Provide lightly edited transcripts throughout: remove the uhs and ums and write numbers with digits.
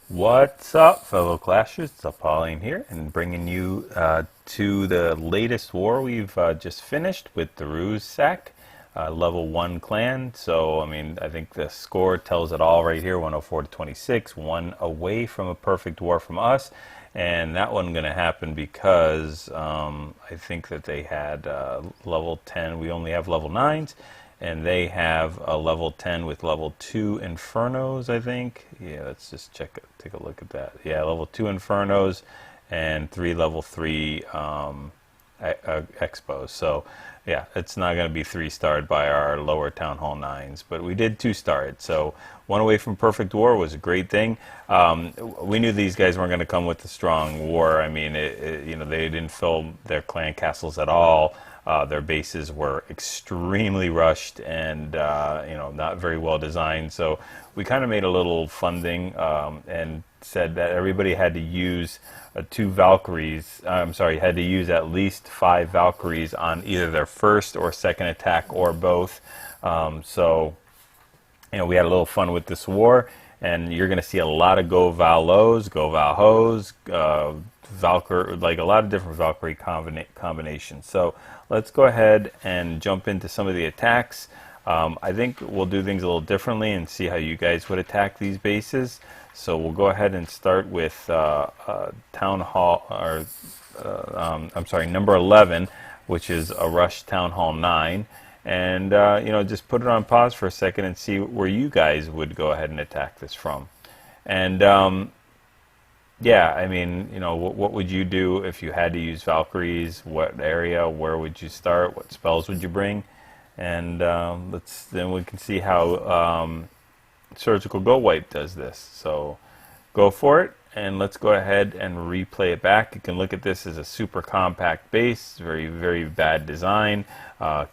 What's up, fellow Clashers? It's Apollyon here, and bringing you to the latest war we've just finished with the Roos Sack, level 1 clan. So, I mean, I think the score tells it all right here, 104 to 26, one away from a perfect war from us. And that wasn't going to happen because I think that they had level 10. We only have level 9s. And they have a level 10 with level 2 Infernos, I think. Yeah, let's just take a look at that. Yeah, level 2 Infernos and 3 level 3 Expos. So, yeah, it's not going to be 3-starred by our lower Town Hall 9s. But we did 2-star it. So, one away from Perfect War was a great thing. We knew these guys weren't going to come with a strong war. I mean, you know, they didn't fill their clan castles at all. Their bases were extremely rushed and you know, not very well designed. So we kind of made a little funding and said that everybody had to use 2 Valkyries. I'm sorry, had to use at least 5 Valkyries on either their first or second attack or both. So you know, we had a little fun with this war, and you're going to see a lot of GoVaLos, GoVaHos, Valkyrie, like a lot of different Valkyrie combinations. So let's go ahead and jump into some of the attacks. I think we'll do things a little differently and see how you guys would attack these bases. So we'll go ahead and start with Town Hall, or I'm sorry, number 11, which is a rush Town Hall 9. And you know, just put it on pause for a second and see where you guys would go ahead and attack this from. And yeah, I mean, you know, what would you do if you had to use Valkyries? What area? Where would you start? What spells would you bring? And then we can see how Surgical Go Wipe does this. So go for it, and let's go ahead and replay it back. You can look at this as a super compact base, very, very bad design.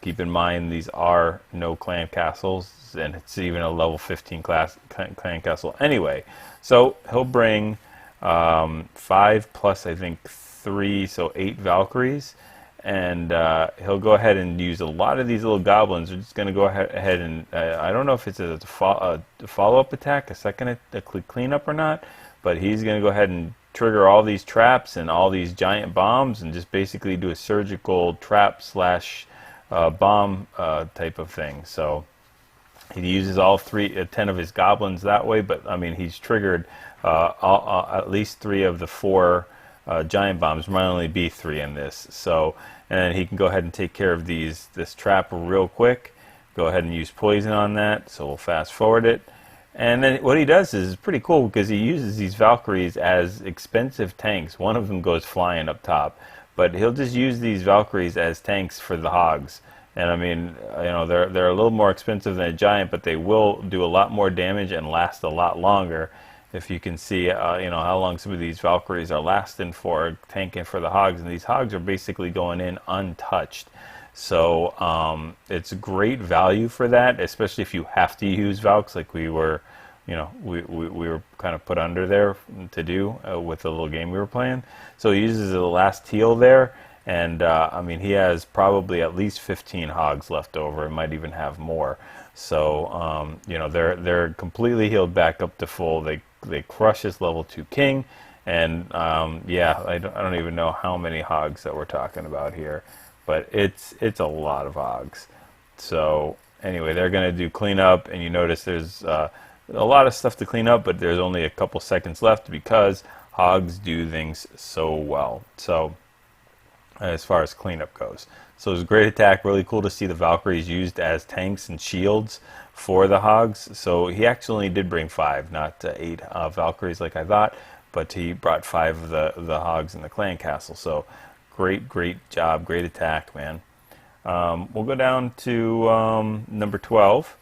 Keep in mind these are no clan castles, and it's even a level 15 clan castle anyway. So he'll bring 5 plus, I think, 3, so 8 Valkyries. And he'll go ahead and use a lot of these little goblins. We're just going to go ahead and, I don't know if it's a follow-up attack, a cleanup or not, but he's going to go ahead and trigger all these traps and all these giant bombs and just basically do a surgical trap slash bomb type of thing. So he uses all 10 of his goblins that way, but I mean, he's triggered at least 3 of the 4 giant bombs. There might only be 3 in this. So, and then he can go ahead and take care of this trap real quick. Go ahead and use poison on that. So we'll fast forward it. And then what he does is pretty cool because he uses these Valkyries as expensive tanks. One of them goes flying up top, but he'll just use these Valkyries as tanks for the hogs. And I mean, you know, they're a little more expensive than a giant, but they will do a lot more damage and last a lot longer. If you can see, you know, how long some of these Valkyries are lasting for, tanking for the hogs, and these hogs are basically going in untouched. So it's great value for that, especially if you have to use Valks, like we were, you know, we were kind of put under there to do with the little game we were playing. So he uses the last heal there, and I mean, he has probably at least 15 hogs left over. It might even have more. So you know, they're completely healed back up to full. They crush his level 2 king, and yeah, I don't even know how many hogs that we're talking about here, but it's a lot of hogs. So anyway, they're going to do cleanup, and you notice there's a lot of stuff to clean up, but there's only a couple seconds left because hogs do things so well. So as far as cleanup goes, so it was a great attack. Really cool to see the Valkyries used as tanks and shields for the hogs. So he actually did bring 5, not 8 Valkyries like I thought, but he brought 5 of the hogs in the clan castle. So great job, great attack, man. We'll go down to number 12,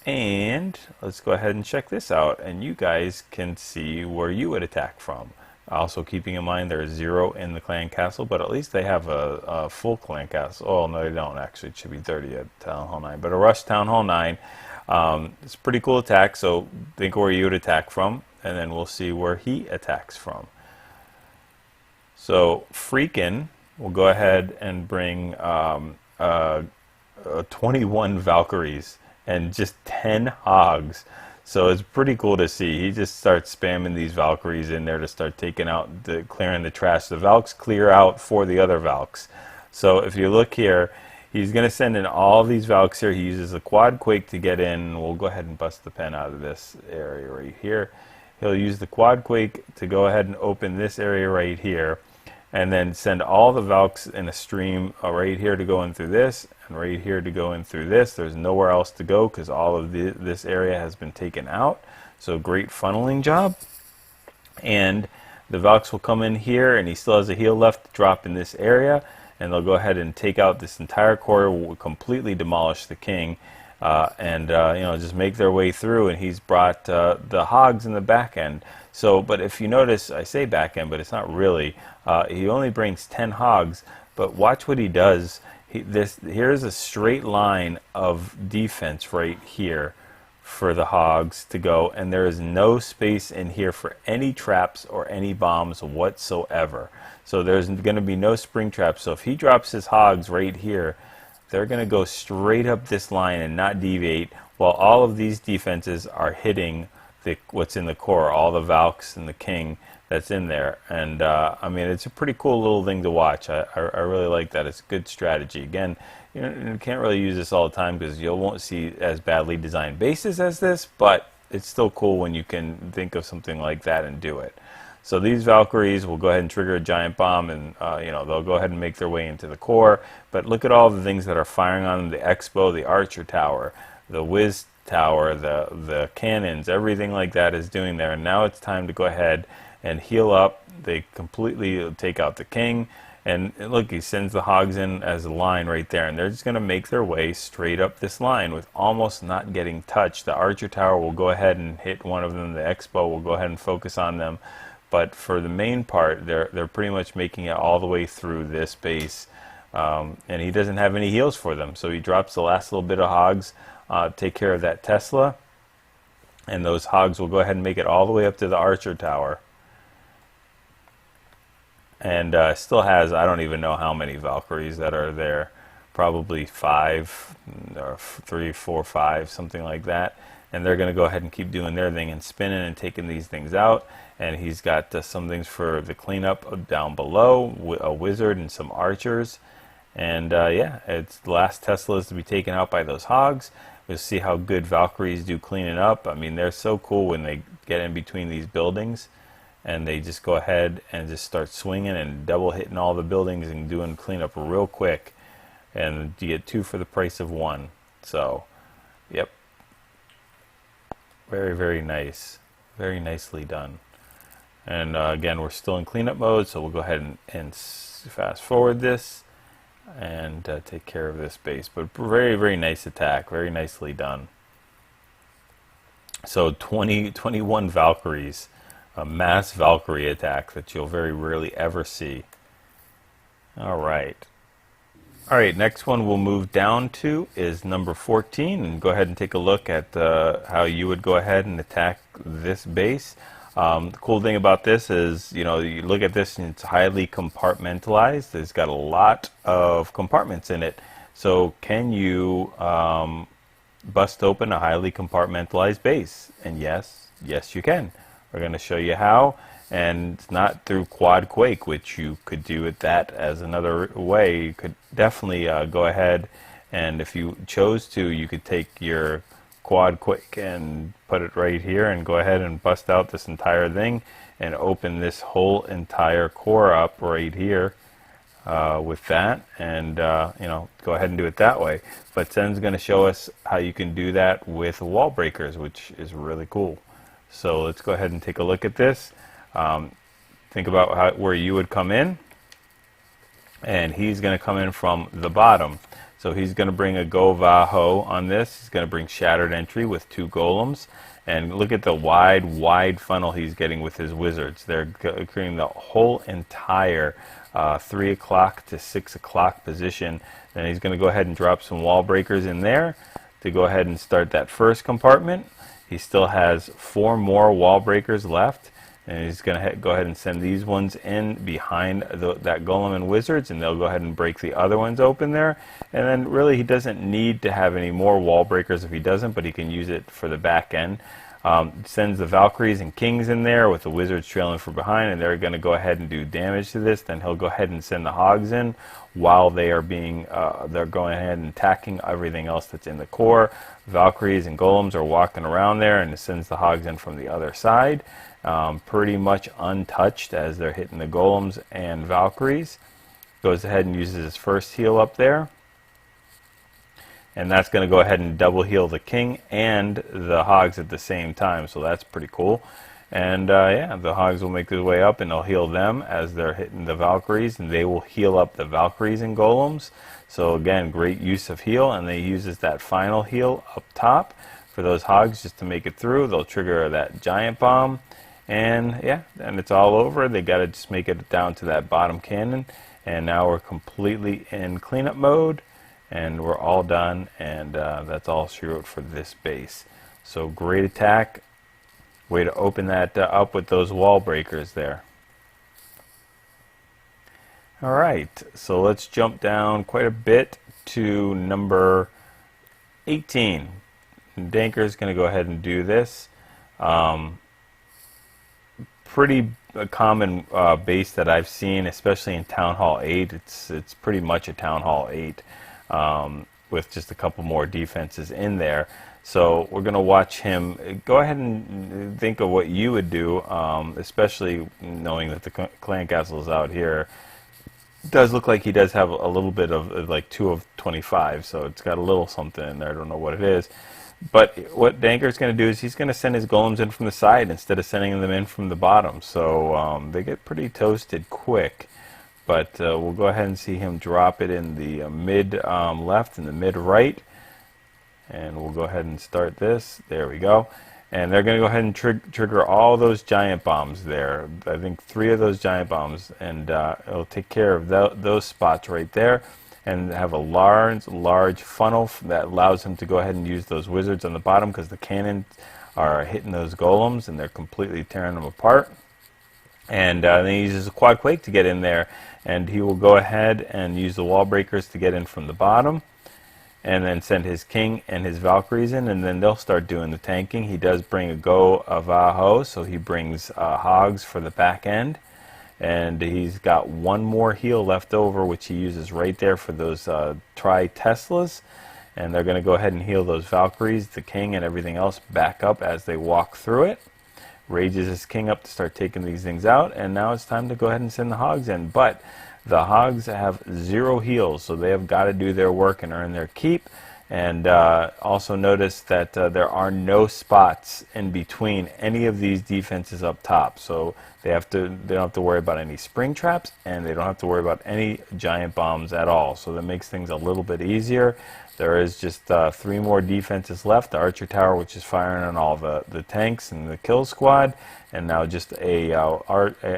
and let's go ahead and check this out, and you guys can see where you would attack from. Also keeping in mind there's 0 in the clan castle, but at least they have a full clan castle. Oh, no, they don't actually. It should be 30 at Town Hall 9. But a rush Town Hall 9. It's a pretty cool attack, so think where you would attack from, and then we'll see where he attacks from. So Freakin' will go ahead and bring 21 Valkyries and just 10 hogs. So it's pretty cool to see. He just starts spamming these Valkyries in there to start taking out, clearing the trash. The Valks clear out for the other Valks. So if you look here, he's going to send in all these Valks here. He uses a quad quake to get in. We'll go ahead and bust the pen out of this area right here. He'll use the quad quake to go ahead and open this area right here, and then send all the Valks in a stream right here to go in through this, and right here to go in through this. There's nowhere else to go because all of this area has been taken out. So great funneling job. And the Valks will come in here, and he still has a heal left to drop in this area, and they'll go ahead and take out this entire core, will completely demolish the king, and you know, just make their way through. And he's brought the hogs in the back end. So, but if you notice, I say back end, but it's not really. He only brings 10 hogs, but watch what he does. Here's a straight line of defense right here for the hogs to go, and there is no space in here for any traps or any bombs whatsoever. So there's going to be no spring traps. So if he drops his hogs right here, they're going to go straight up this line and not deviate, while all of these defenses are hitting what's in the core, all the Valks and the king that's in there. And I mean, it's a pretty cool little thing to watch. I really like that. It's a good strategy. Again, you can't really use this all the time because you won't see as badly designed bases as this, but it's still cool when you can think of something like that and do it. So these Valkyries will go ahead and trigger a giant bomb, and you know, they'll go ahead and make their way into the core. But look at all the things that are firing on them: the Expo, the Archer Tower, the Whiz Tower, the cannons, everything like that is doing there. And now it's time to go ahead and heal up. They completely take out the king, and look, he sends the hogs in as a line right there, and they're just going to make their way straight up this line with almost not getting touched. The Archer Tower will go ahead and hit one of them. The Expo will go ahead and focus on them. But for the main part, they're pretty much making it all the way through this base, and he doesn't have any heals for them. So he drops the last little bit of hogs, take care of that Tesla, and those hogs will go ahead and make it all the way up to the Archer Tower. And still has, I don't even know how many Valkyries that are there, probably 5 or 3, 4, 5, something like that. And they're going to go ahead and keep doing their thing and spinning and taking these things out. And he's got some things for the cleanup down below, a wizard and some archers. And yeah, it's the last Teslas to be taken out by those hogs. We'll see how good Valkyries do cleaning up. I mean, they're so cool when they get in between these buildings, and they just go ahead and just start swinging and double hitting all the buildings and doing cleanup real quick. And you get 2 for the price of 1. So, yep. Very, very nice. Very nicely done. And again, we're still in cleanup mode, so we'll go ahead and fast forward this and take care of this base. But very, very nice attack. Very nicely done. So 21 Valkyries. A mass Valkyrie attack that you'll very rarely ever see. Alright. Alright, next one we'll move down to is number 14, and go ahead and take a look at how you would go ahead and attack this base. The cool thing about this is, you know, you look at this and it's highly compartmentalized. It's got a lot of compartments in it. So can you bust open a highly compartmentalized base? And yes, you can. We're going to show you how, and it's not through Quad Quake, which you could do it that as another way. You could definitely go ahead, and if you chose to, you could take your Quad Quake and put it right here and go ahead and bust out this entire thing and open this whole entire core up right here with that, and you know, go ahead and do it that way. But Sen's going to show us how you can do that with wall breakers, which is really cool. So let's go ahead and take a look at this. Think about where you would come in, and he's going to come in from the bottom. So he's going to bring a GoVaHo on this. He's going to bring Shattered Entry with 2 golems. And look at the wide funnel he's getting with his wizards. They're creating the whole entire 3 o'clock to 6 o'clock position. Then he's going to go ahead and drop some wall breakers in there to go ahead and start that first compartment. He still has 4 more wall breakers left, and he's going to go ahead and send these ones in behind that golem and wizards, and they'll go ahead and break the other ones open there. And then really he doesn't need to have any more wall breakers if he doesn't, but he can use it for the back end. Sends the Valkyries and Kings in there with the Wizards trailing from behind, and they're going to go ahead and do damage to this. Then he'll go ahead and send the Hogs in while they are being, they're going ahead and attacking everything else that's in the core. Valkyries and Golems are walking around there, and it sends the Hogs in from the other side, pretty much untouched as they're hitting the Golems and Valkyries. Goes ahead and uses his first heal up there. And that's going to go ahead and double heal the King and the Hogs at the same time. So that's pretty cool. And yeah, the Hogs will make their way up and they'll heal them as they're hitting the Valkyries. And they will heal up the Valkyries and Golems. So again, great use of heal. And they uses that final heal up top for those Hogs just to make it through. They'll trigger that Giant Bomb. And yeah, and it's all over. They got to just make it down to that bottom cannon. And now we're completely in cleanup mode. And we're all done, and that's all she wrote for this base. So great attack. Way to open that up with those wall breakers there. Alright, so let's jump down quite a bit to number 18. Danker's going to go ahead and do this. Pretty common base that I've seen, especially in Town Hall 8. It's pretty much a Town Hall 8. With just a couple more defenses in there. So we're going to watch him. Go ahead and think of what you would do, especially knowing that the clan castle is out here. It does look like he does have a little bit of like 2 of 25, so it's got a little something in there. I don't know what it is. But what Danker's going to do is he's going to send his golems in from the side instead of sending them in from the bottom. So they get pretty toasted quick. But we'll go ahead and see him drop it in the mid left and the mid right. And we'll go ahead and start this. There we go. And they're going to go ahead and trigger all those giant bombs there. I think 3 of those giant bombs. And it'll take care of those spots right there. And have a large funnel that allows him to go ahead and use those wizards on the bottom because the cannons are hitting those golems and they're completely tearing them apart. And then he uses a quad quake to get in there, and he will go ahead and use the wall breakers to get in from the bottom, and then send his King and his Valkyries in, and then they'll start doing the tanking. He does bring a GoVaHo, so he brings Hogs for the back end, and he's got 1 more heal left over, which he uses right there for those tri-Teslas, and they're going to go ahead and heal those Valkyries, the King, and everything else back up as they walk through it. Rages his King up to start taking these things out, and now it's time to go ahead and send the Hogs in. But the Hogs have 0 heals, so they have got to do their work and earn their keep. And also notice that there are no spots in between any of these defenses up top, so they don't have to worry about any spring traps, and they don't have to worry about any giant bombs at all. So that makes things a little bit easier. There is just 3 more defenses left. The Archer Tower, which is firing on all the tanks and the kill squad, and now just a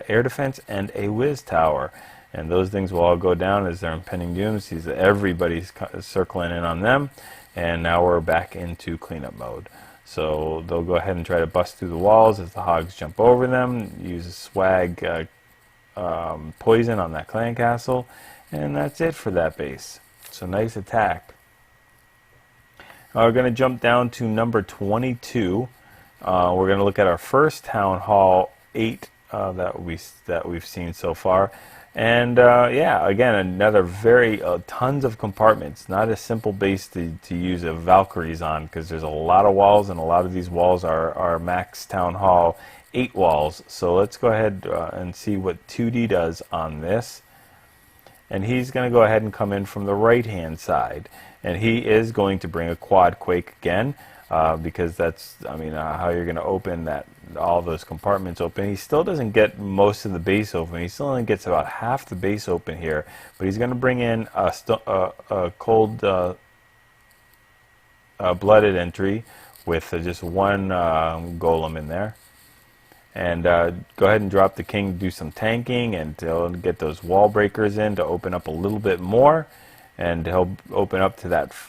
air defense and a Wiz Tower. And those things will all go down as they're impending dooms. Everybody's circling in on them, and now we're back into cleanup mode. So they'll go ahead and try to bust through the walls as the Hogs jump over them, use a swag poison on that clan castle, and that's it for that base. So nice attack. We're going to jump down to number 22. We're going to look at our first Town Hall 8 that we've seen so far. And yeah, again, another tons of compartments. Not a simple base to use a Valkyries on, because there's a lot of walls, and a lot of these walls are max Town Hall 8 walls. So let's go ahead and see what 2D does on this. And he's going to go ahead and come in from the right-hand side. And he is going to bring a quad quake again, because that's, how you're going to open all those compartments open. He still doesn't get most of the base open. He still only gets about half the base open here. But he's going to bring in a cold blooded entry with just 1 golem in there. And go ahead and drop the King, do some tanking, and get those wall breakers in to open up a little bit more. And he'll open up to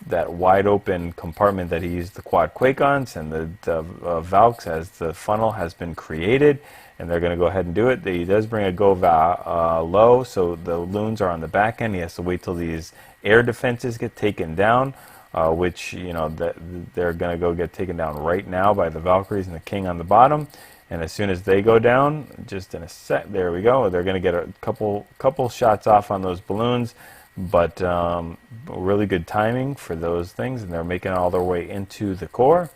that wide open compartment that he used the quad quake on, and the Valks as the funnel has been created, and they're going to go ahead and do it. He does bring a GoVaLo, so the loons are on the back end. He has to wait till these air defenses get taken down which, you know, they're going to go get taken down right now by the Valkyries and the king on the bottom. And as soon as they go down, just in a sec, there we go. They're going to get a couple shots off on those balloons, but really good timing for those things, and they're making all their way into the core.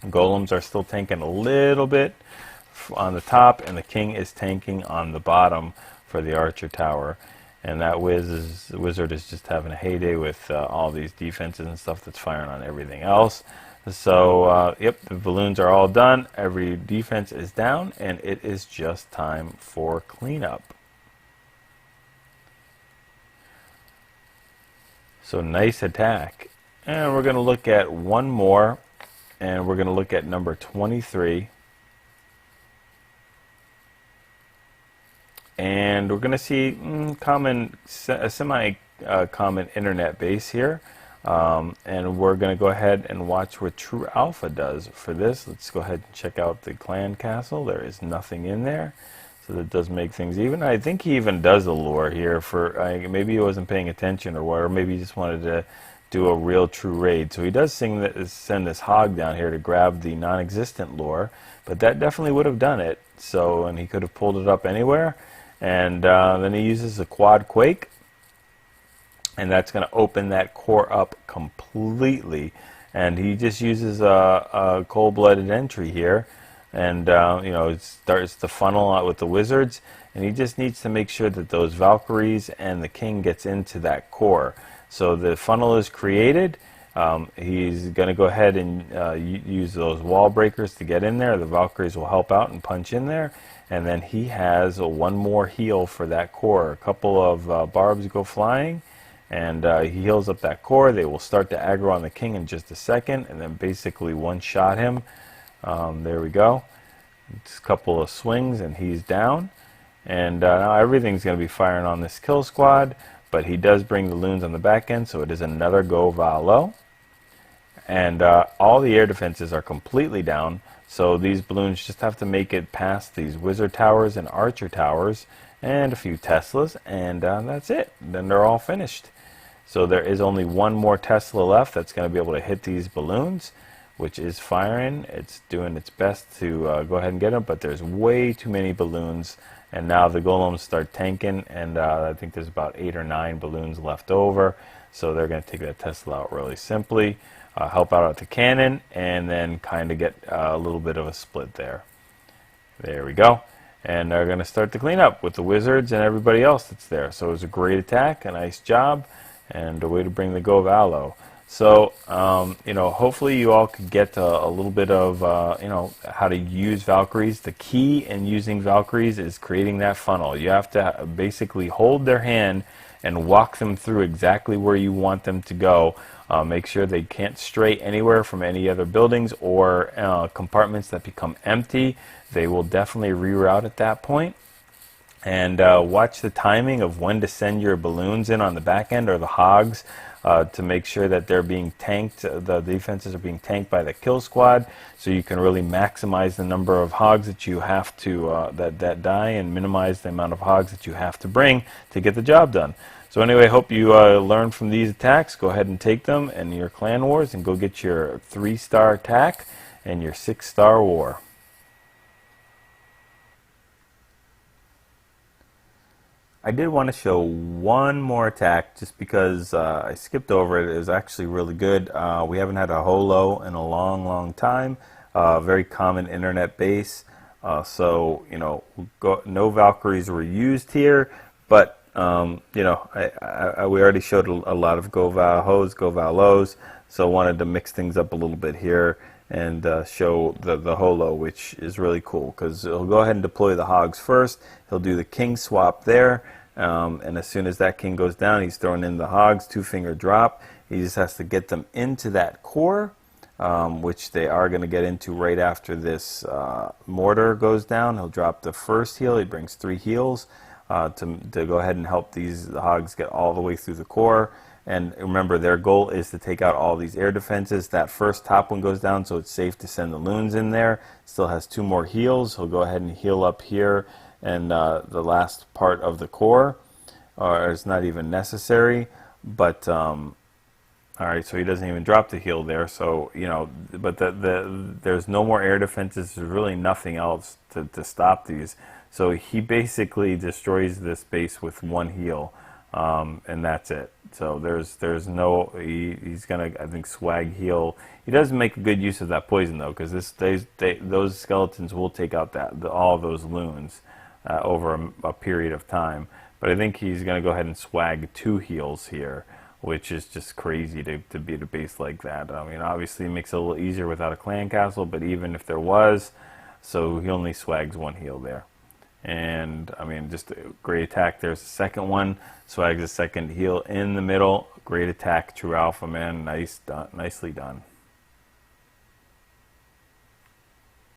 Golems are still tanking a little bit on the top, and the king is tanking on the bottom for the archer tower. And that wizard is just having a heyday with all these defenses and stuff that's firing on everything else. So, yep, the balloons are all done. Every defense is down, and it is just time for cleanup. So, nice attack. And we're going to look at one more, and we're going to look at number 23. And we're going to see a semi-common internet base here. And we're going to go ahead and watch what True Alpha does for this. Let's go ahead and check out the clan castle. There is nothing in there, so that does make things even. I think he even does a lure here for maybe he wasn't paying attention, or maybe he just wanted to do a real true raid. So he does send this hog down here to grab the non-existent lure, but that definitely would have done it. So, and he could have pulled it up anywhere. And then he uses a quad quake, and that's going to open that core up completely. And he just uses a cold-blooded entry here, and you know, it starts to funnel out with the wizards, and he just needs to make sure that those Valkyries and the king gets into that core. So the funnel is created. He's going to go ahead and use those wall breakers to get in there. The Valkyries will help out and punch in there. And then he has one more heal for that core. A couple of barbs go flying, and he heals up that core. They will start to aggro on the king in just a second, and then basically one-shot him. There we go. Just a couple of swings, and he's down. And now everything's going to be firing on this kill squad, but he does bring the loons on the back end, so it is another GoVaLo. And all the air defenses are completely down. So these balloons just have to make it past these wizard towers and archer towers and a few Teslas, and that's it. Then they're all finished. So there is only one more Tesla left that's going to be able to hit these balloons, which is firing. It's doing its best to go ahead and get them, but there's way too many balloons. And now the golems start tanking, and I think there's about 8 or 9 balloons left over. So they're going to take that Tesla out really simply. Help out at the cannon, and then kind of get a little bit of a split there. There we go. And they're going to start the cleanup with the wizards and everybody else that's there. So it was a great attack, a nice job, and a way to bring the GoVaLo. So, you know, hopefully you all could get a little bit of, you know, how to use Valkyries. The key in using Valkyries is creating that funnel. You have to basically hold their hand and walk them through exactly where you want them to go. Make sure they can't stray anywhere from any other buildings or compartments that become empty. They will definitely reroute at that point. And watch the timing of when to send your balloons in on the back end, or the hogs, to make sure that they're being tanked. The defenses are being tanked by the kill squad, so you can really maximize the number of hogs that you have to that die, and minimize the amount of hogs that you have to bring to get the job done. So anyway, hope you learn from these attacks. Go ahead and take them in your clan wars, and go get your 3-star attack and your 6-star war. I did want to show one more attack just because I skipped over it. It was actually really good. We haven't had a holo in a long time. Very common internet base. So, you know, no Valkyries were used here, but you know, we already showed a lot of GoVaHos, GoVaLos, so I wanted to mix things up a little bit here and show the holo, which is really cool, because he'll go ahead and deploy the hogs first. He'll do the king swap there, and as soon as that king goes down, he's throwing in the hogs, 2-finger drop. He just has to get them into that core, which they are going to get into right after this mortar goes down. He'll drop the first heal. He brings 3 heals to go ahead and help these hogs get all the way through the core. And remember, their goal is to take out all these air defenses. That first top one goes down, so it's safe to send the loons in there. Still has 2 more heals. He'll go ahead and heal up here, and the last part of the core, or it's not even necessary. But All right, so he doesn't even drop the heal there. So, you know, but there's no more air defenses. There's really nothing else to stop these. So he basically destroys this base with one heal, and that's it. So there's no he's gonna, I think, swag heal. He does make a good use of that poison though, because those skeletons will take out all of those loons over a period of time. But I think he's gonna go ahead and swag 2 heals here, which is just crazy to beat a base like that. I mean, obviously it makes it a little easier without a clan castle, but even if there was, so he only swags 1 heal there. And I mean, just a great attack. There's the second one, swags a second heal in the middle. Great attack, true alpha, man. Nicely done.